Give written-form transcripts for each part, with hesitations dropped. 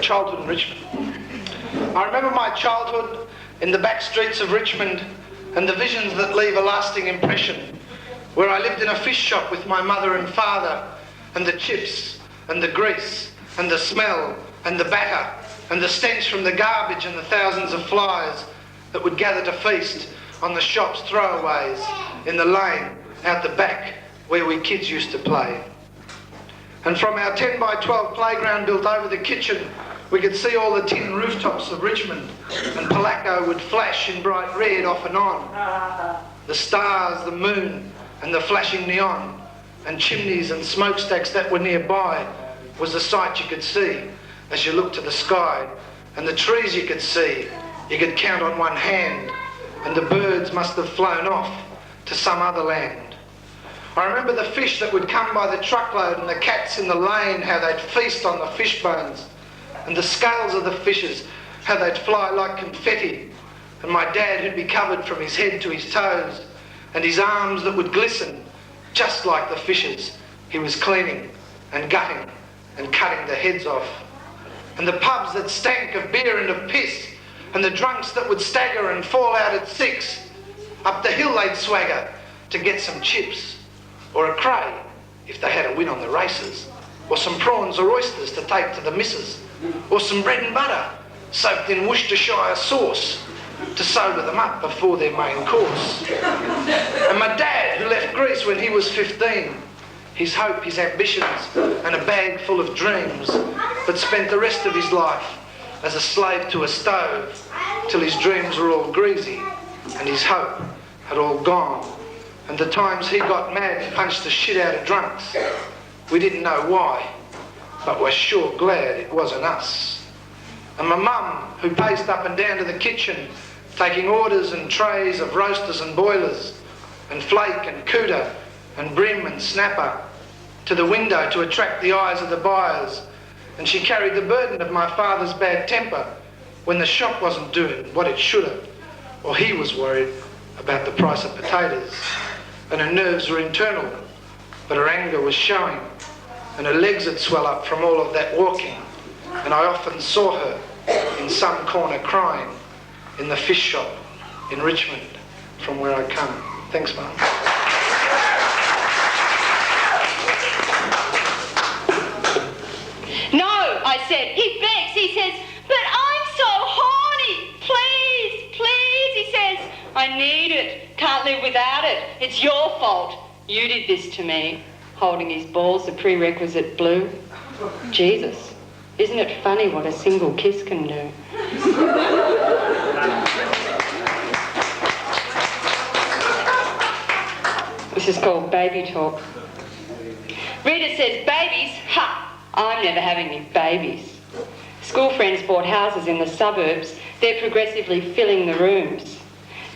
childhood in Richmond. I remember my childhood in the back streets of Richmond and the visions that leave a lasting impression, where I lived in a fish shop with my mother and father, and the chips and the grease and the smell and the batter and the stench from the garbage and the thousands of flies that would gather to feast on the shop's throwaways in the lane out the back where we kids used to play. And from our 10 by 12 playground built over the kitchen, we could see all the tin rooftops of Richmond, and Polaco would flash in bright red off and on. The stars, the moon, and the flashing neon, and chimneys and smokestacks that were nearby was the sight you could see as you looked to the sky. And the trees you could see, you could count on one hand, and the birds must have flown off to some other land. I remember the fish that would come by the truckload and the cats in the lane, how they'd feast on the fish bones, and the scales of the fishes, how they'd fly like confetti, and my dad who'd be covered from his head to his toes, and his arms that would glisten just like the fishes he was cleaning and gutting and cutting the heads off. And the pubs that stank of beer and of piss, and the drunks that would stagger and fall out at 6. Up the hill they'd swagger to get some chips, or a cray if they had a win on the races, or some prawns or oysters to take to the missus, or some bread and butter soaked in Worcestershire sauce to sober them up before their main course. And my dad, who left Greece when he was 15, his hope, his ambitions, and a bag full of dreams, but spent the rest of his life as a slave to a stove till his dreams were all greasy and his hope had all gone. And the times he got mad and punched the shit out of drunks, we didn't know why, but we're sure glad it wasn't us. And my mum, who paced up and down to the kitchen, taking orders and trays of roasters and boilers, and flake and cooter and brim and snapper, to the window to attract the eyes of the buyers. And she carried the burden of my father's bad temper when the shop wasn't doing what it should have, or he was worried about the price of potatoes. And her nerves were internal, but her anger was showing, and her legs would swell up from all of that walking, and I often saw her in some corner crying in the fish shop in Richmond, from where I come. Thanks, Mum. No, I said. He begs. He says, but I'm so horny. Please, please, he says. I need it. Can't live without it. It's your fault. You did this to me. Holding his balls, the prerequisite blue. Jesus, isn't it funny what a single kiss can do? This is called baby talk. Rita says, babies? Ha! I'm never having any babies. School friends bought houses in the suburbs. They're progressively filling the rooms.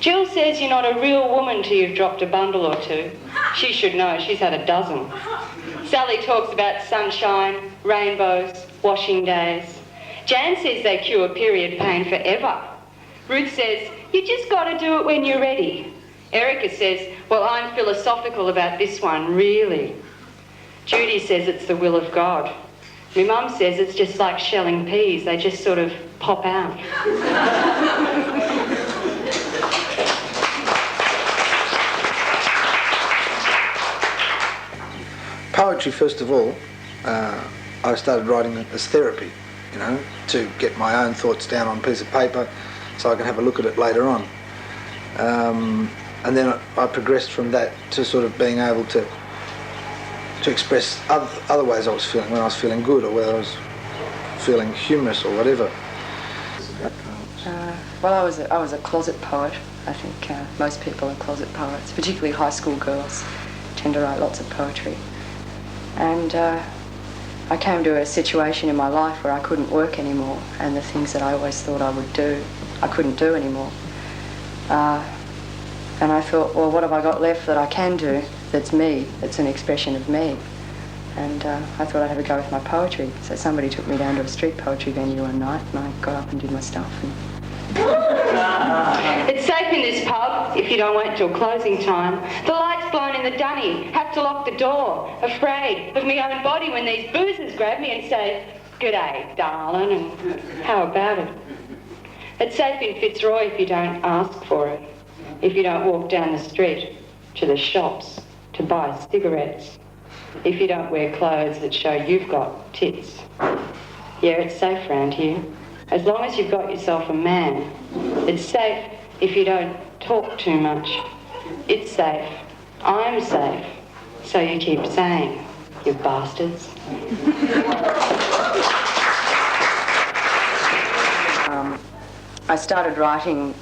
Jill says you're not a real woman till you've dropped a bundle or two. She should know, she's had a dozen. Sally talks about sunshine, rainbows, washing days. Jan says they cure period pain forever. Ruth says, you just got to do it when you're ready. Erica says, well, I'm philosophical about this one, really. Judy says it's the will of God. My mum says it's just like shelling peas, they just sort of pop out. Poetry, first of all, I started writing it as therapy, you know, to get my own thoughts down on a piece of paper so I can have a look at it later on. And then I progressed from that to sort of being able to express other ways I was feeling, when I was feeling good or whether I was feeling humorous or whatever. Well, I was a closet poet. I think most people are closet poets, particularly high school girls tend to write lots of poetry. And I came to a situation in my life where I couldn't work anymore, and the things that I always thought I would do, I couldn't do anymore. And I thought, well, what have I got left that I can do that's me, that's an expression of me? And I thought I'd have a go with my poetry. So somebody took me down to a street poetry venue one night, and I got up and did my stuff. It's safe in this pub if you don't wait till closing time. The light's blown in the dunny, have to lock the door, afraid of my own body when these boozers grab me and say, G'day, darling, and how about it? It's safe in Fitzroy if you don't ask for it. If you don't walk down the street to the shops to buy cigarettes. If you don't wear clothes that show you've got tits. Yeah, it's safe round here. As long as you've got yourself a man. It's safe if you don't talk too much. It's safe. I'm safe. So you keep saying, you bastards. I started writing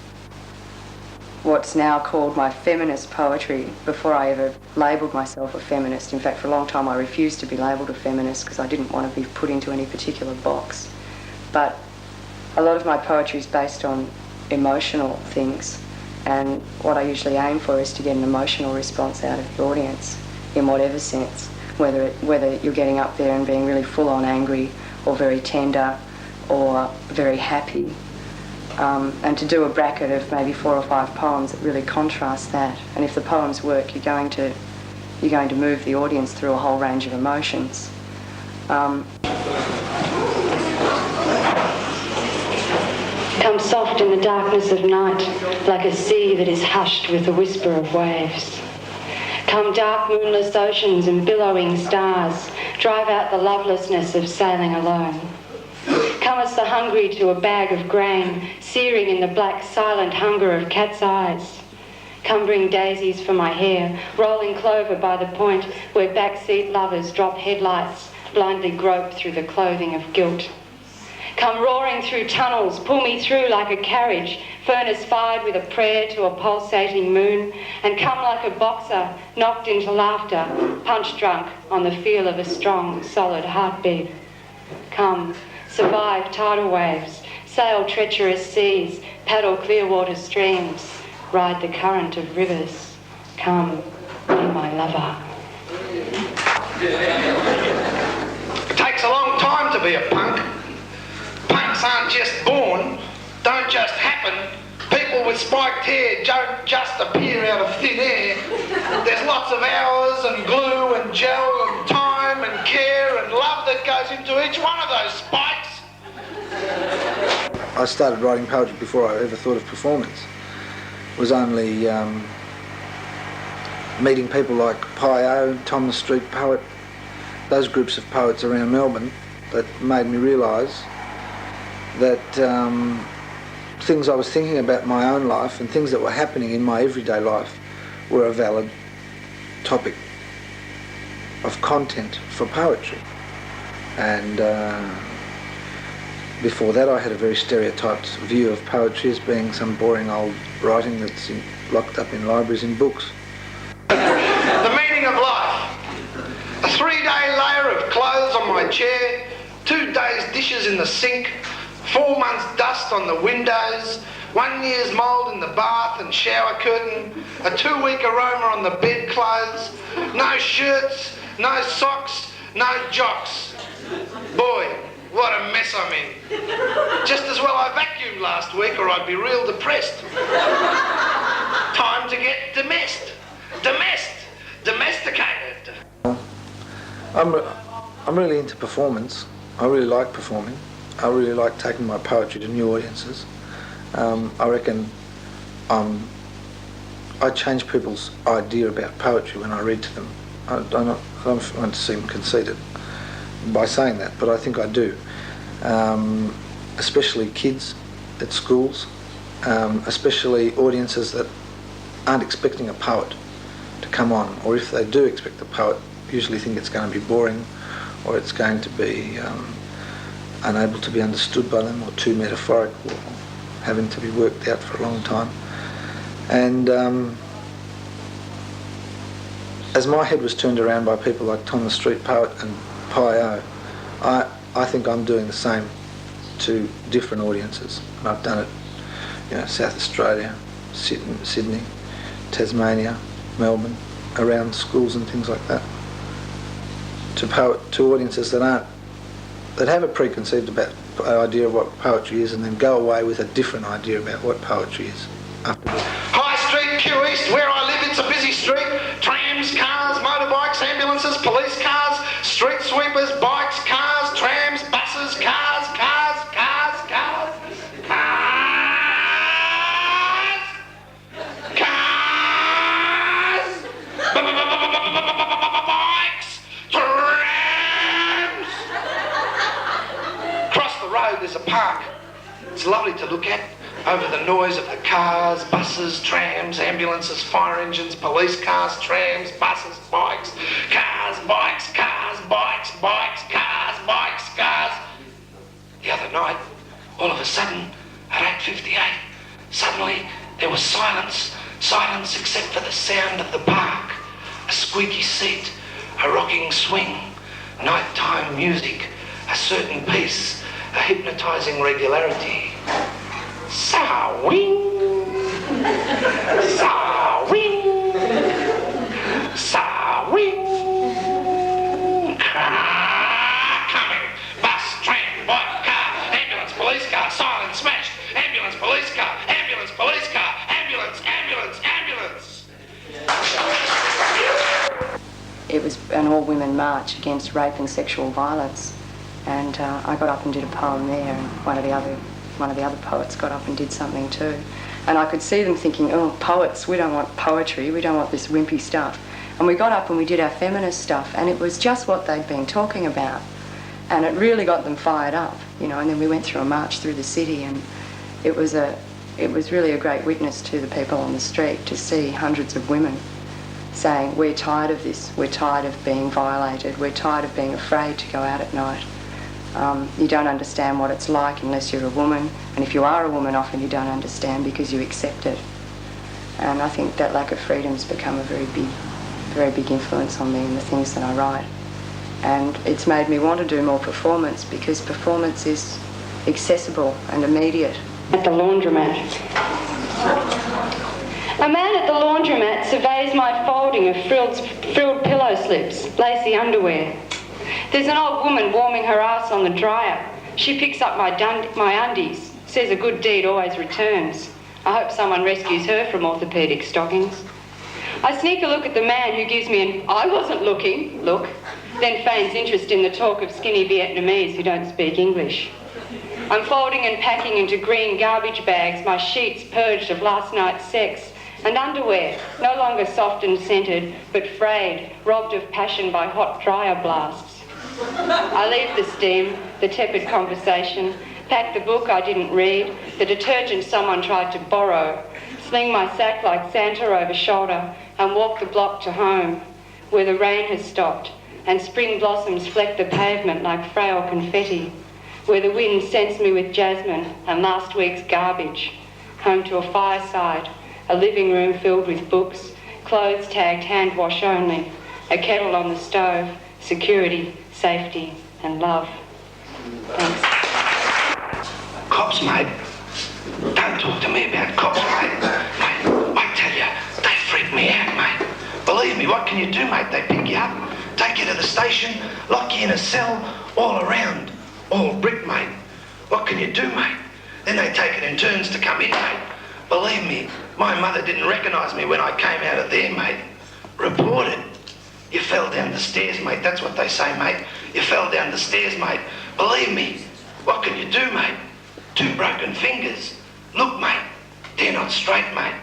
what's now called my feminist poetry before I ever labelled myself a feminist. In fact, for a long time I refused to be labelled a feminist because I didn't want to be put into any particular box. But a lot of my poetry is based on emotional things, and what I usually aim for is to get an emotional response out of the audience in whatever sense, whether you're getting up there and being really full-on angry or very tender or very happy. And to do a bracket of maybe 4 or 5 poems that really contrast that. And if the poems work, you're going to move the audience through a whole range of emotions. Come soft in the darkness of night, like a sea that is hushed with the whisper of waves. Come dark moonless oceans and billowing stars, drive out the lovelessness of sailing alone. Comest the hungry to a bag of grain, searing in the black silent hunger of cat's eyes. Come bring daisies for my hair, rolling clover by the point where backseat lovers drop headlights, blindly grope through the clothing of guilt. Come roaring through tunnels, pull me through like a carriage, furnace fired with a prayer to a pulsating moon, and come like a boxer, knocked into laughter, punch drunk on the feel of a strong, solid heartbeat. Come, survive tidal waves, sail treacherous seas, paddle clear water streams, ride the current of rivers. Come, be my lover. It takes a long time to be a punk. Punks aren't just born, don't just happen. People with spiked hair don't just appear out of thin air. There's lots of hours and glue and gel and time and care and love that goes into each one of those spikes. I started writing poetry before I ever thought of performance. It was only meeting people like Pio, Tom the Street Poet, those groups of poets around Melbourne that made me realise that things I was thinking about my own life and things that were happening in my everyday life were a valid topic of content for poetry. And before that I had a very stereotyped view of poetry as being some boring old writing that's locked up in libraries and books. The meaning of life. A 3-day layer of clothes on my chair, 2 days dishes in the sink, 4 months dust on the windows, 1 year's mould in the bath and shower curtain, a 2-week aroma on the bedclothes, no shirts, no socks, no jocks. Boy, what a mess I'm in. Just as well I vacuumed last week or I'd be real depressed. Time to get domesticated. I'm really into performance. I really like performing. I really like taking my poetry to new audiences. I reckon I change people's idea about poetry when I read to them. I don't want to seem conceited by saying that, but I think I do. Especially kids at schools, especially audiences that aren't expecting a poet to come on, or if they do expect a poet, usually think it's going to be boring, or it's going to be unable to be understood by them, or too metaphoric, or having to be worked out for a long time. And as my head was turned around by people like Tom the Street Poet and Pio, I think I'm doing the same to different audiences. And I've done it, South Australia, Sydney, Tasmania, Melbourne, around schools and things like that. To audiences that have a preconceived idea of what poetry is, and then go away with a different idea about what poetry is afterwards. High Street, Q East, where I live, it's a busy street. Trams, cars, motorbikes, ambulances, police cars, street sweepers, bikes, cars, trams, buses, it's lovely to look at, over the noise of the cars, buses, trams, ambulances, fire engines, police cars, trams, buses, bikes, cars, bikes, cars, bikes, bikes, cars, bikes, cars. The other night, all of a sudden, at 8:58, suddenly there was silence, silence except for the sound of the park, a squeaky seat, a rocking swing, nighttime music, a certain peace, a hypnotising regularity. Sa-wing, sa-wing, sa-wing. Car coming, bus, tram, bike, car, ambulance, police car, silent smash, ambulance, police car, ambulance, police car, ambulance, ambulance, ambulance. It was an all-women march against rape and sexual violence, and I got up and did a poem there, and one of the other poets got up and did something too. And I could see them thinking, oh, poets, we don't want poetry, we don't want this wimpy stuff. And we got up and we did our feminist stuff, and it was just what they'd been talking about. And it really got them fired up, you know, and then we went through a march through the city, and it was really a great witness to the people on the street to see hundreds of women saying, we're tired of this, we're tired of being violated, we're tired of being afraid to go out at night. You don't understand what it's like unless you're a woman, and if you are a woman, often you don't understand because you accept it. And I think that lack of freedom's become a very big influence on me in the things that I write. And it's made me want to do more performance, because performance is accessible and immediate. At the laundromat. A man at the laundromat surveys my folding of frilled pillow slips, lacy underwear. There's an old woman warming her ass on the dryer. She picks up my undies, says a good deed always returns. I hope someone rescues her from orthopaedic stockings. I sneak a look at the man who gives me an "I wasn't looking" look, then feigns interest in the talk of skinny Vietnamese who don't speak English. I'm folding and packing into green garbage bags my sheets purged of last night's sex, and underwear, no longer soft and scented, but frayed, robbed of passion by hot dryer blasts. I leave the steam, the tepid conversation, pack the book I didn't read, the detergent someone tried to borrow, sling my sack like Santa over shoulder, and walk the block to home, where the rain has stopped, and spring blossoms fleck the pavement like frail confetti, where the wind scents me with jasmine and last week's garbage, home to a fireside, a living room filled with books, clothes tagged hand wash only, a kettle on the stove, security, safety and love. Thanks. Cops, mate. Don't talk to me about cops, mate. Mate, I tell you, they freak me out, mate. Believe me, what can you do, mate? They pick you up, take you to the station, lock you in a cell, all around, all brick, mate. What can you do, mate? Then they take it in turns to come in, mate. Believe me, my mother didn't recognise me when I came out of there, mate. Reported. You fell down the stairs, mate. That's what they say, mate. You fell down the stairs, mate. Believe me, what can you do, mate? 2 broken fingers. Look, mate, they're not straight, mate.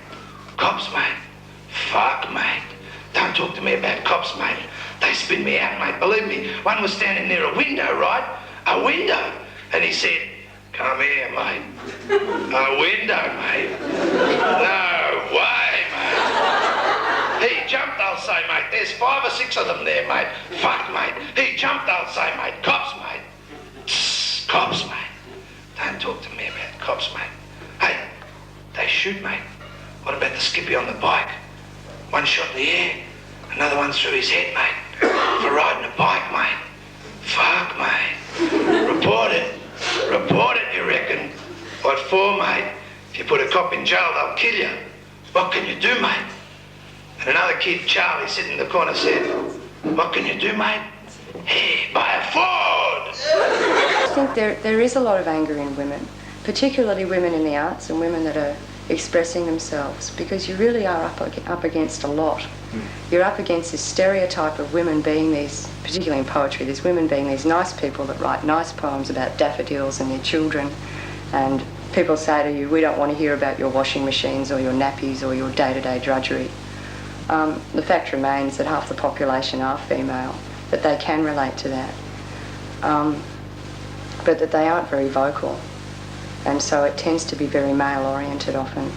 Cops, mate. Fuck, mate. Don't talk to me about cops, mate. They spin me out, mate. Believe me, one was standing near a window, right? A window. And he said, come here, mate. A window, mate. No way, mate. He jumped, I'll say, mate. There's 5 or 6 of them there, mate. Fuck, mate. He jumped, I'll say, mate. Cops, mate. Tss, cops, mate. Don't talk to me about cops, mate. Hey, they shoot, mate. What about the skippy on the bike? 1 shot in the air, another one through his head, mate. For riding a bike, mate. Fuck, mate. Report it. Report it, you reckon? What for, mate? If you put a cop in jail, they'll kill you. What can you do, mate? And another kid, Charlie, sitting in the corner said, what can you do, mate? Hey, buy a Ford! I think there is a lot of anger in women, particularly women in the arts and women that are expressing themselves, because you really are up against a lot. You're up against this stereotype of women being these, particularly in poetry, these women being these nice people that write nice poems about daffodils and their children, and people say to you, we don't want to hear about your washing machines or your nappies or your day-to-day drudgery. The fact remains that half the population are female, that they can relate to that, but that they aren't very vocal. And so it tends to be very male-oriented often.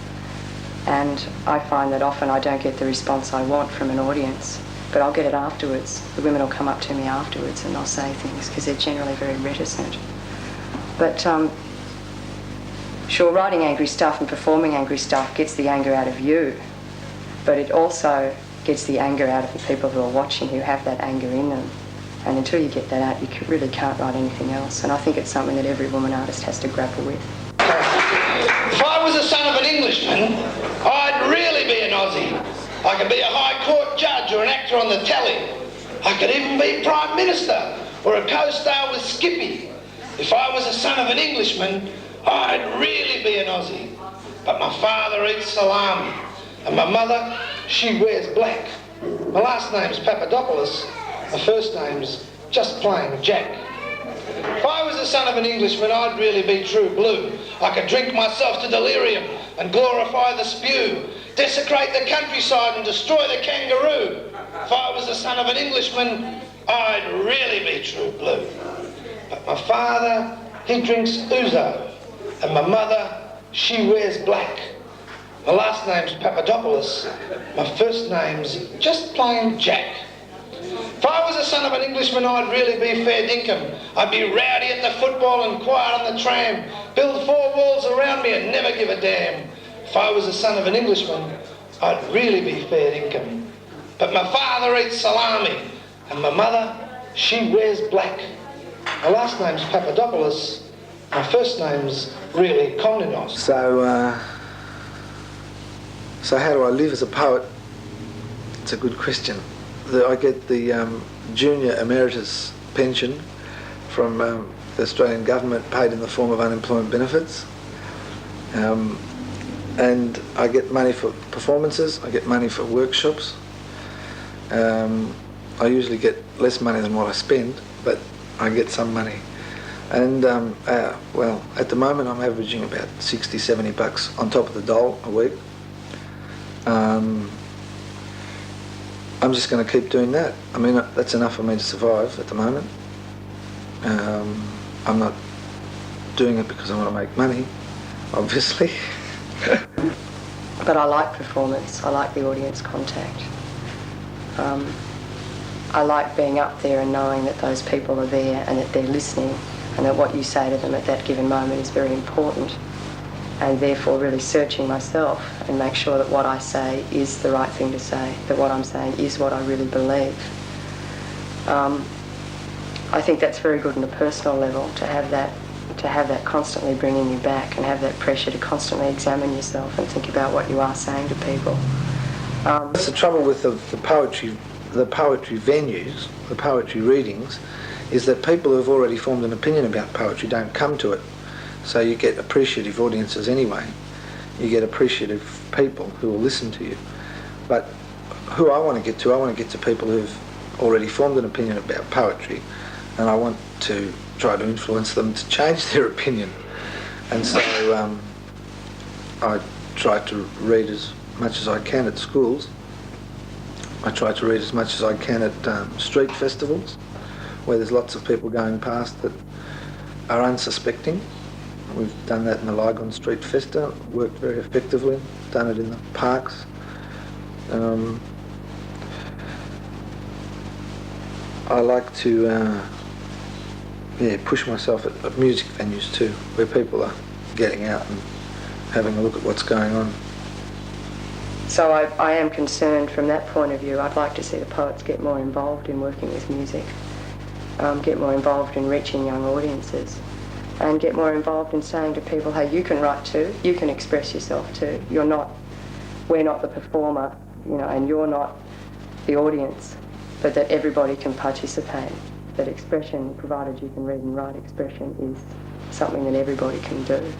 And I find that often I don't get the response I want from an audience, but I'll get it afterwards. The women will come up to me afterwards and they'll say things because they're generally very reticent. But sure, writing angry stuff and performing angry stuff gets the anger out of you, but it also gets the anger out of the people who are watching, who have that anger in them. And until you get that out, you really can't write anything else. And I think it's something that every woman artist has to grapple with. If I was the son of an Englishman, I'd really be an Aussie. I could be a High Court judge or an actor on the telly. I could even be Prime Minister or a co-star with Skippy. If I was the son of an Englishman, I'd really be an Aussie. But my father eats salami, and my mother, she wears black. My last name's Papadopoulos, my first name's just plain Jack. If I was the son of an Englishman, I'd really be true blue. I could drink myself to delirium and glorify the spew, desecrate the countryside and destroy the kangaroo. If I was the son of an Englishman, I'd really be true blue. But my father, he drinks ouzo, and my mother, she wears black. My last name's Papadopoulos, my first name's just plain Jack. If I was the son of an Englishman, I'd really be fair dinkum. I'd be rowdy at the football and quiet on the tram, build 4 walls around me and never give a damn. If I was the son of an Englishman, I'd really be fair dinkum. But my father eats salami, and my mother, she wears black. My last name's Papadopoulos, my first name's really Komninos. So how do I live as a poet? It's a good question. I get the junior emeritus pension from the Australian government, paid in the form of unemployment benefits. And I get money for performances, I get money for workshops. I usually get less money than what I spend, but I get some money. And well, at the moment I'm averaging about 60, 70 bucks on top of the dole a week. I'm just going to keep doing that. I mean, that's enough for me to survive at the moment. I'm not doing it because I want to make money, obviously. But I like performance. I like the audience contact. I like being up there and knowing that those people are there and that they're listening and that what you say to them at that given moment is very important, and therefore really searching myself and make sure that what I say is the right thing to say, that what I'm saying is what I really believe. I think that's very good on a personal level, to have that constantly bringing you back and have that pressure to constantly examine yourself and think about what you are saying to people. That's the trouble with the poetry venues, the poetry readings, is that people who have already formed an opinion about poetry don't come to it. So you get appreciative audiences anyway. You get appreciative people who will listen to you. But who I want to get to people who've already formed an opinion about poetry, and I want to try to influence them to change their opinion. And so I try to read as much as I can at schools. I try to read as much as I can at street festivals, where there's lots of people going past that are unsuspecting. We've done that in the Lygon Street Festa, worked very effectively, done it in the parks. I like to push myself at music venues too, where people are getting out and having a look at what's going on. So I am concerned from that point of view. I'd like to see the poets get more involved in working with music, get more involved in reaching young audiences, and get more involved in saying to people, hey, you can write too, you can express yourself too. We're not the performer, and you're not the audience, but that everybody can participate. That expression, provided you can read and write expression, is something that everybody can do.